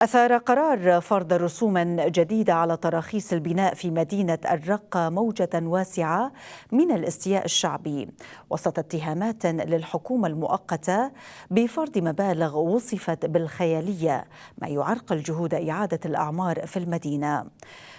أثار قرار فرض رسوم جديدة على تراخيص البناء في مدينة الرقة موجة واسعة من الاستياء الشعبي وسط اتهامات للحكومة المؤقتة بفرض مبالغ وصفت بالخيالية، ما يعرقل جهود إعادة الأعمار في المدينة،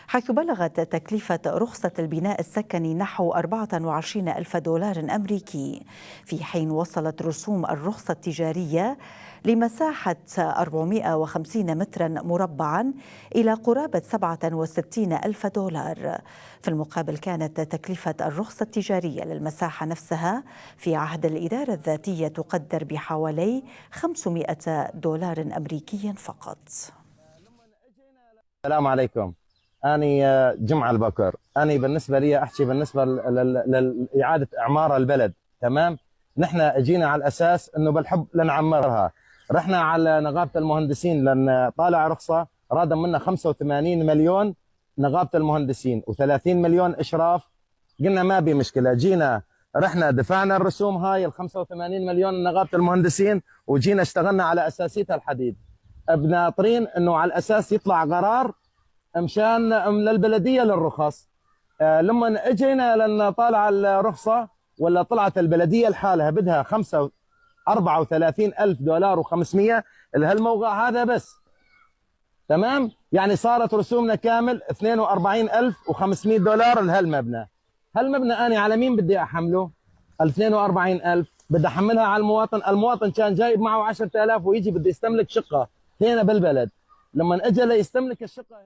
حيث بلغت تكلفة رخصة البناء السكني نحو 24 ألف دولار أمريكي، في حين وصلت رسوم الرخصة التجارية لمساحة 450 مترا مربعا إلى قرابة 67 ألف دولار. في المقابل كانت تكلفة الرخصة التجارية للمساحة نفسها في عهد الإدارة الذاتية تقدر بحوالي 500 دولار أمريكي فقط. السلام عليكم. أنا جمعة البكر. أنا بالنسبة لي أحكي بالنسبة لإعادة إعمار البلد. تمام، نحن اجينا على الأساس أنه بالحب لنعمرها. رحنا على نقابة المهندسين لأن طالع رخصة راد منا 85 مليون نقابة المهندسين و30 مليون إشراف. قلنا ما بي مشكلة، جينا رحنا دفعنا الرسوم هاي ال 85 مليون نقابة المهندسين وجينا اشتغلنا على أساسيتها الحديد. بناطرين أنه على الأساس يطلع قرار مشان للبلديه للرخص. لما اجينا لان طالع الرخصه ولا طلعت البلديه لحالها بدها 34 ألف دولار و500 لهالموقع هذا بس. تمام، يعني صارت رسومنا كامل 42,500 دولار لهالمبنى. هالمبنى أنا على مين بدي أحمله؟ 42,000 بدي أحملها على المواطن. المواطن كان جايب معه 10,000 ويجي بده يستملك شقة هنا بالبلد. لما اجى ليستملك الشقة